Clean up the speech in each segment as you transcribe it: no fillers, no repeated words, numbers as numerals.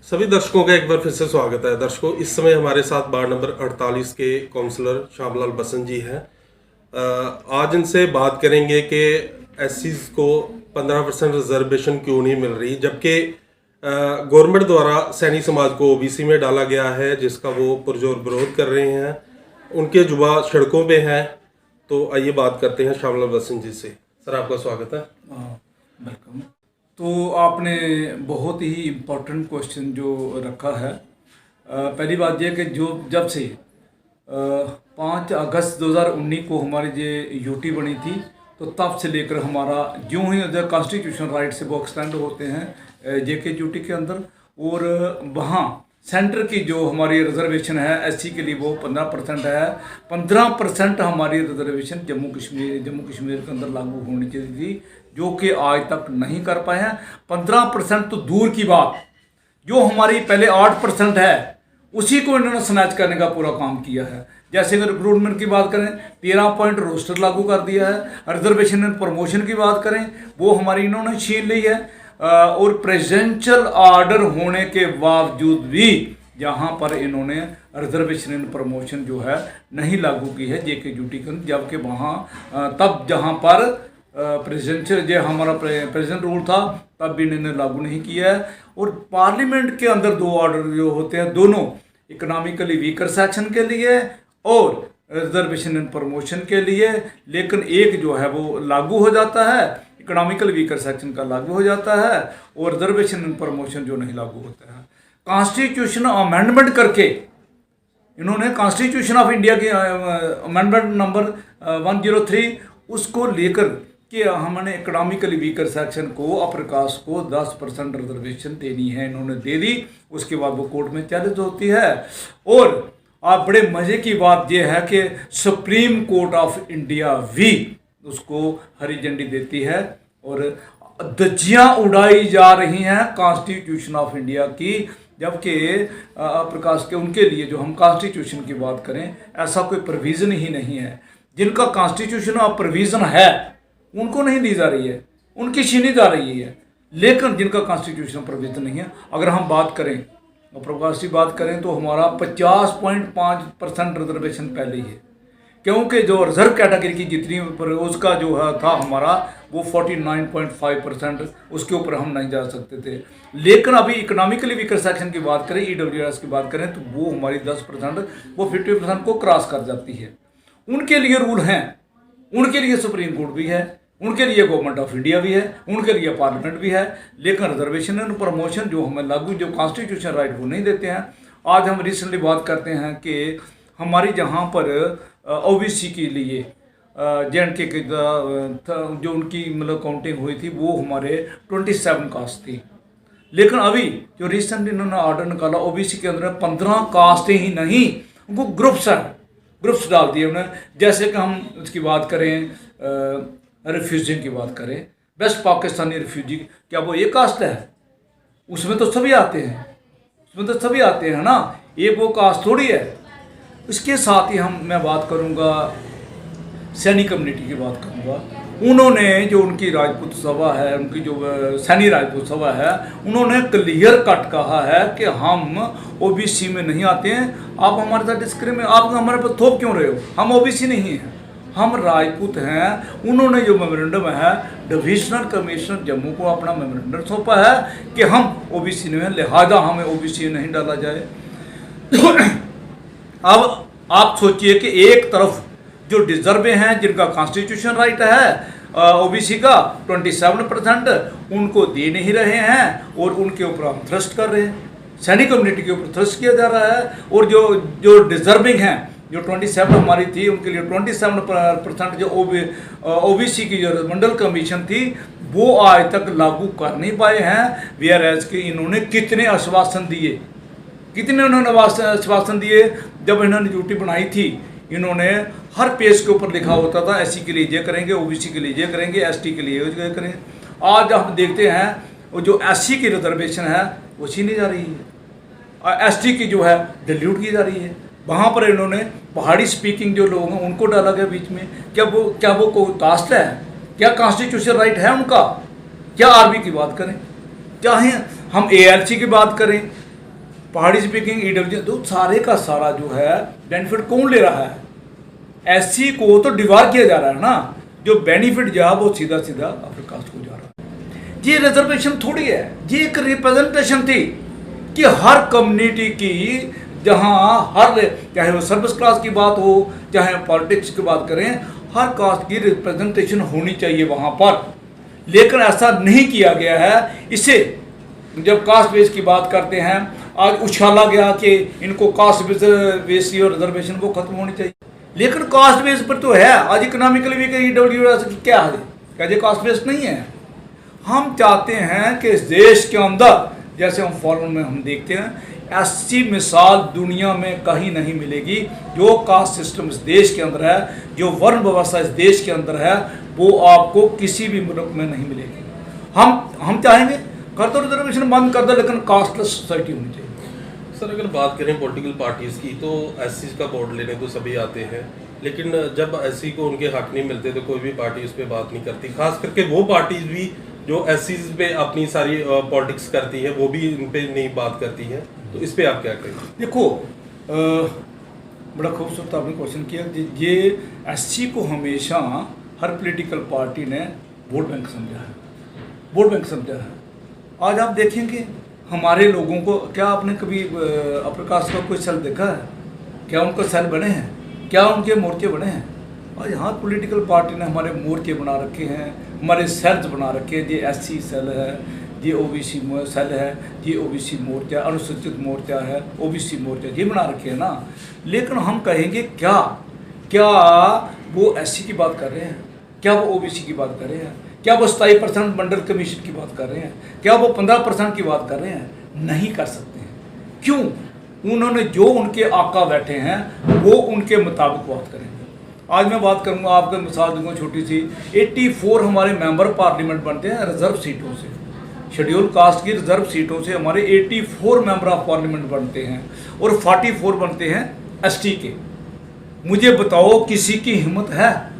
सभी दर्शकों का एक बार फिर से स्वागत है। दर्शकों, इस समय हमारे साथ वार्ड नंबर 48 के काउंसलर श्यामलाल बसंत जी हैं। आज इनसे बात करेंगे कि एससीज को 15% रिजर्वेशन क्यों नहीं मिल रही, जबकि गवर्नमेंट द्वारा सैनी समाज को ओबीसी में डाला गया है, जिसका वो पुरजोर विरोध कर रहे हैं। उनके जुबा सड़कों पे हैं। तो आइए बात करते हैं श्यामलाल बसंत जी से। सर, आपका स्वागत है। वेलकम। तो आपने बहुत ही इम्पोर्टेंट क्वेश्चन जो रखा है। पहली बात यह कि जब से 5 अगस्त 2019 को हमारी जो यूटी बनी थी, तो तब से लेकर हमारा यूँ ही कॉन्स्टिट्यूशन राइट से वो एक्सटेंड होते हैं जेके यूटी के अंदर, और वहाँ सेंटर की जो हमारी रिजर्वेशन है एससी के लिए वो 15% है। 15% हमारी रिजर्वेशन जम्मू कश्मीर के अंदर लागू होनी चाहिए थी, जो कि आज तक नहीं कर पाए हैं। 15% तो दूर की बात, जो हमारी पहले 8% है उसी को इन्होंने स्नैच करने का पूरा काम किया है। जैसे अगर रिक्रूटमेंट की बात करें, 13 पॉइंट रोस्टर लागू कर दिया है। रिजर्वेशन एंड प्रमोशन की बात करें, वो हमारी इन्होंने छीन ली है। और प्रेसिडेंशियल ऑर्डर होने के बावजूद भी यहाँ पर इन्होंने रिजर्वेशन एंड प्रमोशन जो है नहीं लागू की है जेके यूटी के, जबकि वहाँ तब जहाँ पर प्रेसिडेंशियल जो हमारा प्रेसिडेंट रूल था तब भी इन्होंने लागू नहीं किया है। और पार्लियामेंट के अंदर 2 ऑर्डर जो होते हैं, दोनों इकोनॉमिकली वीकर सेक्शन के लिए और रिजर्वेशन एंड प्रमोशन के लिए, लेकिन एक जो है वो लागू हो जाता है, इकोनॉमिकल वीकर सेक्शन का लागू हो जाता है, और रिजर्वेशन एंड प्रमोशन जो नहीं लागू होता है। कॉन्स्टिट्यूशन अमेंडमेंट करके इन्होंने कॉन्स्टिट्यूशन ऑफ इंडिया की अमेंडमेंट नंबर 103 उसको लेकर कि हमने इकोनॉमिकली वीकर सेक्शन को, अपर कास्ट को 10% रिजर्वेशन देनी है, इन्होंने दे दी। उसके बाद वो कोर्ट में चैलेंज होती है। और आप बड़े मज़े की बात यह है कि सुप्रीम कोर्ट ऑफ इंडिया भी उसको हरी झंडी देती है, और धज्जियां उड़ाई जा रही हैं कॉन्स्टिट्यूशन ऑफ इंडिया की, जबकि प्रकाश के उनके लिए जो हम कॉन्स्टिट्यूशन की बात करें, ऐसा कोई प्रोविज़न ही नहीं है। जिनका कॉन्स्टिट्यूशन ऑफ प्रोविज़न है उनको नहीं दी जा रही है, उनकी छीनी जा रही है। लेकिन जिनका कॉन्स्टिट्यूशन प्रोविज़न नहीं है, अगर हम बात करें प्रकाश की बात करें, तो हमारा 50.5% रिजर्वेशन पहले ही है, क्योंकि जो रिजर्व कैटेगरी की जितनी उसका जो है था हमारा वो 49.5%, उसके ऊपर हम नहीं जा सकते थे। लेकिन अभी इकोनॉमिकली वीकर सेक्शन की बात करें, ईडब्ल्यूएस की बात करें, तो वो हमारी 10%, वो 50% को क्रॉस कर जाती है। उनके लिए रूल हैं, उनके लिए सुप्रीम कोर्ट भी है, उनके लिए गवर्नमेंट ऑफ इंडिया भी है, उनके लिए पार्लियामेंट भी है। लेकिन रिजर्वेशन एंड प्रमोशन जो हमें लागू, जो कॉन्स्टिट्यूशन राइट वो नहीं देते हैं। आज हम रिसेंटली बात करते हैं कि हमारी जहाँ पर ओबीसी के लिए जेएंडके के जो उनकी मतलब काउंटिंग हुई थी, वो हमारे 27 कास्ट थी। लेकिन अभी जो रिसेंटली इन्होंने ऑर्डर निकाला, ओबीसी के अंदर 15 कास्टें ही नहीं, उनको ग्रुप्स डाल दिए उन्होंने। जैसे कि हम उसकी बात करें, रिफ्यूजी की बात करें, वेस्ट पाकिस्तानी रिफ्यूजी, क्या वो एक कास्ट है? उसमें तो सभी आते हैं, ना, एक वो कास्ट थोड़ी है। इसके साथ ही मैं बात करूंगा सैनी कम्युनिटी की बात करूंगा। उन्होंने जो उनकी राजपूत सभा है, उनकी जो सैनी राजपूत सभा है, उन्होंने क्लियर कट कहा है कि हम ओबीसी में नहीं आते हैं। आप हमारे साथ डिस्क्रिमिनेट, आप हमारे पर थोप क्यों रहे हो? हम ओबीसी नहीं हैं, हम राजपूत हैं। उन्होंने जो मेमोरेंडम है, डिविजनल कमिश्नर जम्मू को अपना मेमोरेंडम सौंपा है कि हम ओबीसी में हैं, लिहाजा हमें ओबीसी नहीं डाला जाए। अब आप सोचिए कि एक तरफ जो डिजर्व हैं, जिनका कॉन्स्टिट्यूशन राइट है ओबीसी का 27%, उनको दे नहीं रहे हैं, और उनके ऊपर हम थ्रस्ट कर रहे हैं, सैनिक कम्युनिटी के ऊपर थ्रस्ट किया जा रहा है। और जो डिजर्विंग हैं, जो 27 हमारी थी, उनके लिए 27% जो ओबीसी की जो मंडल कमीशन थी, वो आज तक लागू कर नहीं पाए हैं। वेयरएज के इन्होंने कितने आश्वासन दिए, जब इन्होंने ड्यूटी बनाई थी, इन्होंने हर पेज के ऊपर लिखा होता था एससी के लिए ये करेंगे, ओबीसी के लिए ये करेंगे, एसटी के लिए ये करेंगे। आज हम देखते हैं वो जो एससी की रिजर्वेशन है वो छीनी जा रही है, एसटी की जो है डिल्यूट की जा रही है। वहाँ पर इन्होंने पहाड़ी स्पीकिंग जो लोग हैं उनको डाला गया बीच में। क्या वो कोई कास्ट है? क्या कॉन्स्टिट्यूशन राइट है उनका? क्या आरबी की बात करें, चाहे हम एएलसी की बात करें, पहाड़ी स्पीकिंग ईडब्ल्यू तो सारे का सारा जो है बेनिफिट कौन ले रहा है? एससी को तो डिवार किया जा रहा है ना, जो बेनिफिट जा वो सीधा सीधा अपर कास्ट को जा रहा है। ये रिजर्वेशन थोड़ी है, ये एक रिप्रेजेंटेशन थी कि हर कम्युनिटी की, जहाँ हर, चाहे वो सर्विस क्लास की बात हो, चाहे पॉलिटिक्स की बात करें, हर कास्ट की रिप्रेजेंटेशन होनी चाहिए वहाँ पर। लेकिन ऐसा नहीं किया गया है। इसे जब कास्ट बेस की बात करते हैं, आज उछाला गया कि इनको कास्ट बेस और रिजर्वेशन को खत्म होनी चाहिए, लेकिन कास्ट बेस पर तो है। आज इकोनॉमिकली भी ईडब्ल्यू क्या है, क्या ये कास्ट बेस नहीं है? हम चाहते हैं कि इस देश के अंदर, जैसे हम फॉरेन में हम देखते हैं, ऐसी मिसाल दुनिया में कहीं नहीं मिलेगी। जो कास्ट सिस्टम इस देश के अंदर है, जो वर्ण व्यवस्था इस देश के अंदर है, वो आपको किसी भी मुल्क में नहीं मिलेगी। हम चाहेंगे कर दो रिजर्वेशन बंद कर दो, लेकिन कास्टलेस सोसाइटी होनी चाहिए। सर, अगर बात करें पॉलिटिकल पार्टीज़ की, तो एससी का वोट लेने तो सभी आते हैं, लेकिन जब एससी को उनके हक नहीं मिलते तो कोई भी पार्टी उस पर बात नहीं करती। खास करके वो पार्टीज भी जो एससी पे अपनी सारी पॉलिटिक्स करती है, वो भी इन पे नहीं बात करती है। तो इस पे आप क्या कहेंगे? देखो, बड़ा खूबसूरत आपने क्वेश्चन किया। ये एससी को हमेशा हर पॉलिटिकल पार्टी ने वोट बैंक समझा है, वोट बैंक समझा है। आज आप देखेंगे हमारे लोगों को, क्या आपने कभी अपर कास्ट का कोई सेल देखा है? क्या उनका सेल बने हैं? क्या उनके मोर्चे बने हैं? और यहाँ पॉलिटिकल पार्टी ने हमारे मोर्चे बना रखे हैं, हमारे सेल्स बना रखे हैं। ये एससी सेल है, ये ओबीसी सेल है, ये ओबीसी मोर्चा, अनुसूचित मोर्चा है, ओबीसी मोर्चा, ये बना रखे हैं ना। लेकिन हम कहेंगे क्या वो एससी की बात कर रहे हैं? क्या वो ओबीसी की बात कर रहे हैं? क्या वो 27% मंडल कमीशन की बात कर रहे हैं? क्या वो 15% की बात कर रहे हैं? नहीं कर सकते हैं। क्यों? उन्होंने जो उनके आका बैठे हैं वो उनके मुताबिक बात करेंगे। आज मैं बात करूंगा, आपको मिसाल दूंगा छोटी सी। 84 हमारे मेंबर पार्लियामेंट बनते हैं रिजर्व सीटों से, शेड्यूल कास्ट की रिजर्व सीटों से हमारे 84 मेंबर ऑफ पार्लियामेंट बनते हैं, और 44 बनते हैं एसटी के। मुझे बताओ, किसी की हिम्मत है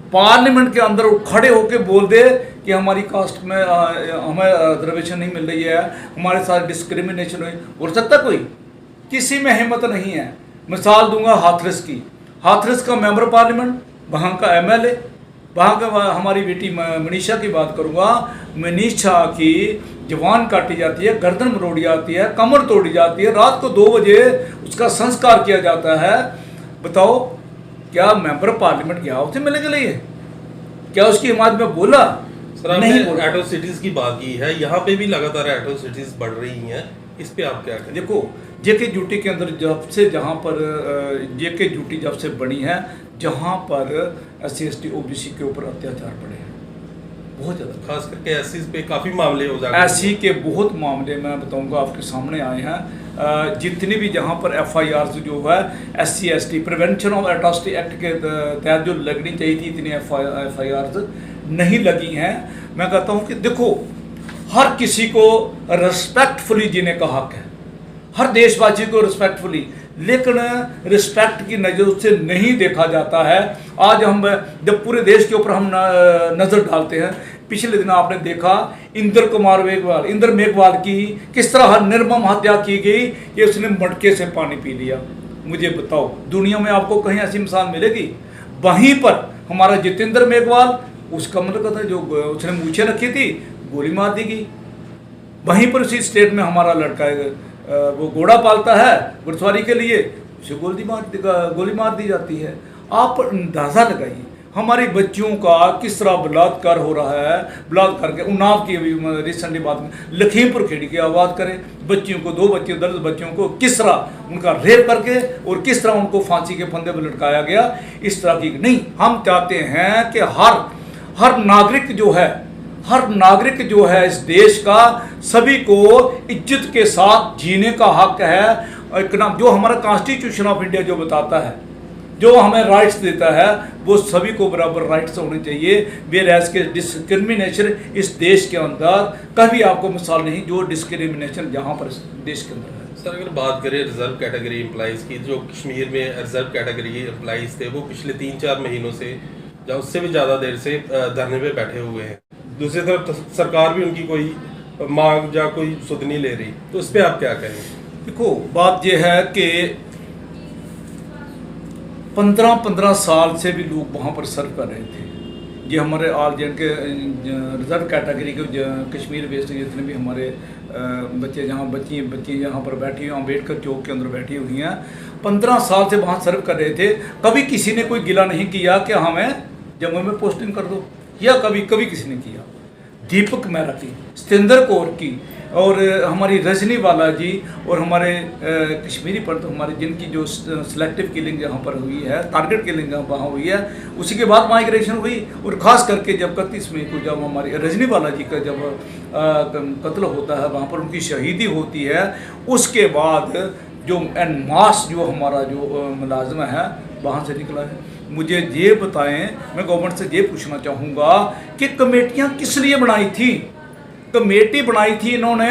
पार्लियामेंट के अंदर खड़े होकर बोल दे कि हमारी कास्ट में हमें रिजर्वेशन नहीं मिल रही है, हमारे साथ डिस्क्रिमिनेशन हुई? बोल सकता कोई? किसी में हिम्मत नहीं है। मिसाल दूंगा हाथरस की। हाथरस का मेंबर पार्लियामेंट, वहाँ का एमएलए, वहाँ का हमारी बेटी मनीषा की बात करूँगा। मनीषा की जवान काटी जाती है, गर्दन मरोड़ी जाती है, कमर तोड़ी जाती है, रात को 2 बजे उसका संस्कार किया जाता है। बताओ, क्या मेंबर पार्लियामेंट गया उसे मिलने के लिए? क्या उसकी हिमायत में बोला? सर, नहीं बोला। एट्रोसिटीज की बात की है, यहाँ पे भी लगातार एट्रोसिटीज बढ़ रही हैं, इस पे आप क्या कहें? देखो, जेके ड्यूटी के अंदर जब से, जहाँ पर जेके ड्यूटी जब से बनी है, जहाँ पर SC ST OBC के ऊपर अत्याचार बढ़े हैं बहुत ज़्यादा। खास करके एससी पे काफ़ी मामले हो जाते हैं। ऐसी के बहुत मामले मैं बताऊंगा आपके सामने आए हैं। जितनी भी जहाँ पर FIRs जो है SC ST prevention of atrocity act के तहत जो लगनी चाहिए थी, इतनी FIRs नहीं लगी हैं। मैं कहता हूँ कि देखो, हर किसी को रिस्पेक्टफुली जीने का हक है, हर देशवासी को रिस्पेक्टफुली, लेकिन रिस्पेक्ट की नज़र से नहीं देखा जाता है। आज हम जब पूरे देश के ऊपर हम नज़र डालते हैं, पिछले दिन आपने देखा इंद्र मेघवाल की किस तरह निर्मम हत्या की गई कि उसने मटके से पानी पी लिया। मुझे बताओ, दुनिया में आपको कहीं ऐसी मिसाल मिलेगी? वहीं पर हमारा जितेंद्र मेघवाल, उसका मतलब जो उसने मूछें रखी थी, गोली मार दी गई। वहीं पर उसी स्टेट में हमारा लड़का है, वो घोड़ा पालता है घुड़सवारी के लिए, उसे गोली मार दी जाती है। आप अंदाज़ा लगाइए हमारी बच्चियों का किस तरह बलात्कार हो रहा है। बलात्कार के उन्नाव की अभी रिसेंटली बात में, लखीमपुर खीरी की आवाज़ करें, बच्चियों को 2 बच्चियों 10 बच्चियों को किस तरह उनका रेप करके और किस तरह उनको फांसी के फंदे पर लटकाया गया। इस तरह की नहीं, हम चाहते हैं कि हर नागरिक जो है इस देश का, सभी को इज्जत के साथ जीने का हक है। जो हमारा कॉन्स्टिट्यूशन ऑफ इंडिया जो बताता है, जो हमें राइट्स देता है, वो सभी को बराबर राइट्स होने चाहिए। वेयरएज के डिस्क्रिमिनेशन इस देश के अंदर कभी आपको मिसाल नहीं जो डिस्क्रिमिनेशन जहाँ पर देश के अंदर है। सर, अगर बात करें रिजर्व कैटेगरी एम्प्लॉइज़ की, जो कश्मीर में रिजर्व कैटेगरी एम्प्लॉइज़ थे, वो पिछले 3-4 महीनों से या उससे भी ज़्यादा देर से धरने पे बैठे हुए हैं। दूसरी तरफ सरकार भी उनकी कोई मांग या कोई सुध नहीं ले रही, तो इस पर आप क्या कहेंगे? देखो बात यह है कि 15-15 साल से भी लोग वहाँ पर सर्व कर रहे थे। ये हमारे ऑल के रिजर्व कैटेगरी के कश्मीर बेस्ड जितने भी हमारे बच्चे जहाँ बच्ची यहाँ पर बैठी हुई अम्बेडकर चौक के अंदर बैठी हुई हैं, 15 साल से वहाँ सर्व कर रहे थे। कभी किसी ने कोई गिला नहीं किया कि हमें जम्मू में पोस्टिंग कर दो, या कभी किसी ने किया। दीपक मेहरा की, सतेंद्र कौर की और हमारी रजनी वाला जी और हमारे कश्मीरी पंडित हमारे जिनकी जो सिलेक्टिव किलिंग जहाँ पर हुई है, टारगेट किलिंग वहाँ हुई है, उसी के बाद माइग्रेशन हुई। और ख़ास करके जब 31 मई को जब हमारी रजनी वाला जी का जब कत्ल होता है, वहाँ पर उनकी शहीदी होती है, उसके बाद जो एन मास जो हमारा जो मुलाजमा है वहाँ से निकला है। मुझे ये बताएं, मैं गवर्नमेंट से ये पूछना चाहूँगा कि कमेटियाँ किस लिए बनाई थी? कमेटी बनाई थी इन्होंने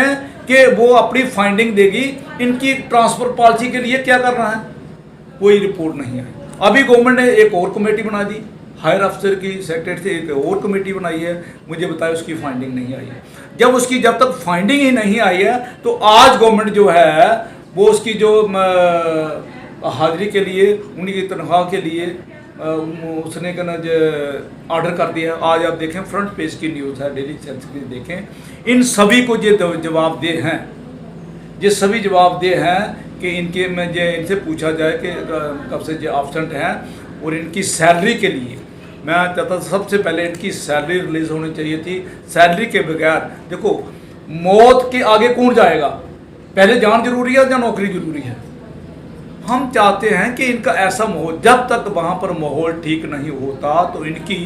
कि वो अपनी फाइंडिंग देगी, इनकी ट्रांसफ़र पॉलिसी के लिए क्या करना है, कोई रिपोर्ट नहीं आई। अभी गवर्नमेंट ने एक और कमेटी बना दी, हायर अफसर की सेक्रेटरी से एक और कमेटी बनाई है, मुझे बताया उसकी फाइंडिंग नहीं आई है। जब तक फाइंडिंग ही नहीं आई है तो आज गवर्नमेंट जो है वो उसकी जो हाजिरी के लिए, उनकी तनख्वाह के लिए उसने ऑर्डर कर दिया है। आज आप देखें फ्रंट पेज की न्यूज़ है, डेली सेंस की देखें, इन सभी को ये जवाबदेह हैं, ये सभी जवाबदेह हैं कि इनके में जो इनसे पूछा जाए कि कब से जो एब्सेंट हैं। और इनकी सैलरी के लिए मैं चाहता सबसे पहले इनकी सैलरी रिलीज़ होनी चाहिए थी। सैलरी के बगैर देखो, मौत के आगे कौन जाएगा? पहले जान जरूरी है या नौकरी जरूरी है? हम चाहते हैं कि इनका ऐसा माहौल, जब तक वहाँ पर माहौल ठीक नहीं होता तो इनकी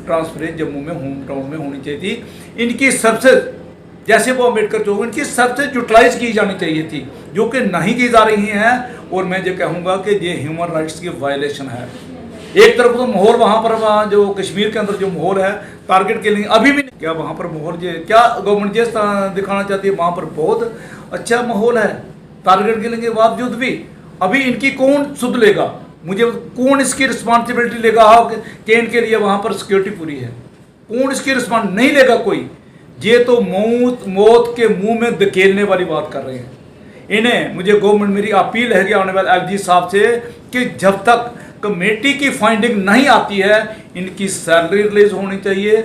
ट्रांसफरेंस जम्मू में होम टाउन में होनी चाहिए थी। इनकी सबसे, जैसे वो अम्बेडकर चौक, इनकी सबसे यूटिलाइज की जानी चाहिए थी, जो कि नहीं की जा रही हैं। और मैं ये कहूँगा कि ये ह्यूमन राइट्स की वायलेशन है। एक तरफ तो माहौल वहाँ पर जो कश्मीर के अंदर जो माहौल है, टारगेट के लिए अभी भी क्या वहाँ पर माहौल क्या गवर्नमेंट ये दिखाना चाहती है, वहाँ पर बहुत अच्छा माहौल है टारगेट के लिए बावजूद भी। अभी इनकी कौन सुध लेगा? मुझे कौन इसकी रिस्पॉन्सिबिलिटी लेगा कि इनके लिए वहाँ पर सिक्योरिटी पूरी है? कौन इसकी रिस्पॉन्स नहीं लेगा कोई। ये तो मौत के मुंह में धकेलने वाली बात कर रहे हैं इन्हें। मुझे गवर्नमेंट, मेरी अपील है कि आने वाले एलजी साहब से कि जब तक कमेटी की फाइंडिंग नहीं आती है, इनकी सैलरी रिलीज होनी चाहिए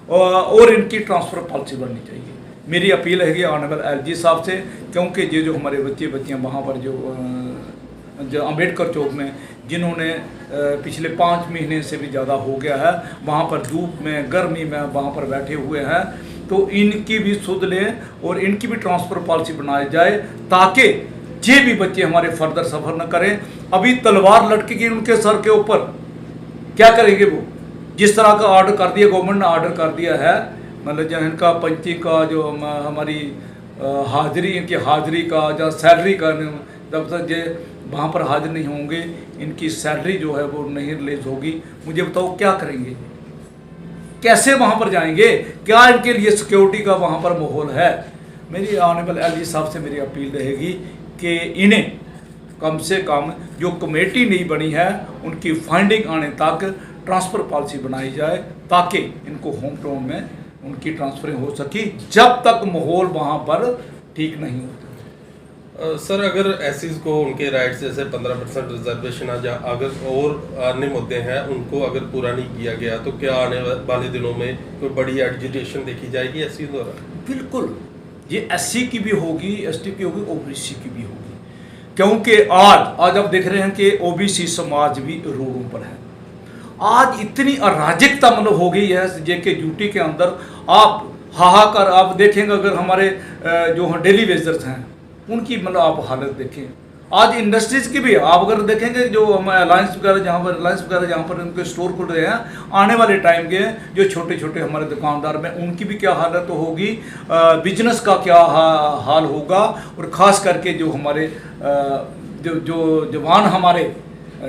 और इनकी ट्रांसफ़र पॉलिसी बननी चाहिए। मेरी अपील है कि आने वाले एलजी साहब से, क्योंकि ये जो हमारे बच्चियाँ वहाँ पर जो अम्बेडकर चौक में जिन्होंने पिछले 5 महीने से भी ज़्यादा हो गया है, वहाँ पर धूप में गर्मी में वहाँ पर बैठे हुए हैं, तो इनकी भी सुध लें और इनकी भी ट्रांसफ़र पॉलिसी बनाई जाए, ताकि ये भी बच्चे हमारे फर्दर सफ़र न करें। अभी तलवार लटकेगी उनके सर के ऊपर, क्या करेंगे वो? जिस तरह का ऑर्डर कर दिया गवर्नमेंट ने, ऑर्डर कर दिया है, मतलब जो इनका पंची का जो हमारी हाजिरी, इनकी हाजिरी का या सैलरी का, जब तक ये वहाँ पर हाजिर नहीं होंगे, इनकी सैलरी जो है वो नहीं रिलीज होगी। मुझे बताओ क्या करेंगे, कैसे वहाँ पर जाएंगे? क्या इनके लिए सिक्योरिटी का वहाँ पर माहौल है? मेरी आने वाले एलजी साहब से मेरी अपील रहेगी कि इन्हें कम से कम जो कमेटी नहीं बनी है उनकी फाइंडिंग आने तक ट्रांसफ़र पॉलिसी बनाई जाए, ताकि इनको होम टाउन में उनकी ट्रांसफरिंग हो सकी, जब तक माहौल वहाँ पर ठीक नहीं होता। सर, अगर एससीज को उनके राइट्स जैसे 15% रिजर्वेशन अगर और अन्य मुद्दे हैं उनको अगर पूरा नहीं किया गया, तो क्या आने वाले दिनों में कोई बड़ी एजिटेशन देखी जाएगी एससी द्वारा? बिल्कुल, ये एससी की भी होगी, एसटी की होगी, ओबीसी की भी होगी, क्योंकि आज आप देख रहे हैं कि ओबीसी समाज भी रोडों पर है। आज इतनी अराजकता मतलब हो गई है जेके ड्यूटी के अंदर, आप हाहाकार आप देखेंगे। अगर हमारे जो डेली वेजर्स हैं उनकी मतलब आप हालत देखें। आज इंडस्ट्रीज की भी आप अगर देखेंगे, जो हमारे अलायंस वगैरह जहाँ पर उनके स्टोर खुल रहे हैं, आने वाले टाइम के जो छोटे छोटे हमारे दुकानदार में उनकी भी क्या हालत होगी, बिजनेस का क्या हाल होगा। और ख़ास करके जो हमारे जो जवान हमारे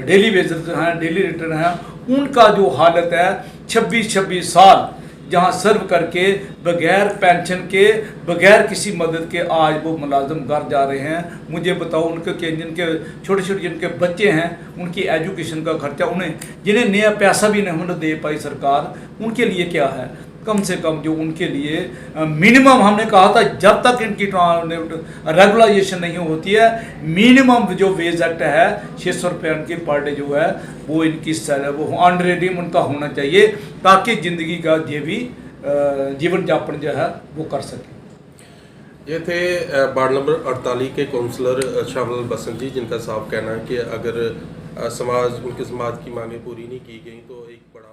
डेली वेजर्स हैं, डेली रिटर्न हैं, उनका जो हालत है 26 साल जहाँ सर्व करके बगैर पेंशन के, बगैर किसी मदद के आज वो मुलाजम घर जा रहे हैं। मुझे बताओ, उनके जिनके छोटे छोटे जिनके बच्चे हैं, उनकी एजुकेशन का खर्चा, उन्हें जिन्हें नया पैसा भी नहीं दे पाई सरकार, उनके लिए क्या है? कम से कम जो उनके लिए मिनिमम हमने कहा था जब तक इनकी रेगुलाइजेशन नहीं होती है मिनिमम जो वेज एक्ट है 600 रुपये उनकी पर डे जो है वो इनकी वो ऑनरेडी उनका होना चाहिए ताकि ज़िंदगी का ये भी जीवन यापन जो है वो कर सके। ये थे वार्ड नंबर 48 के काउंसलर शामलाल बसंत जी, जिनका साफ कहना है कि अगर उनके समाज की मांगें पूरी नहीं की गई तो एक बड़ा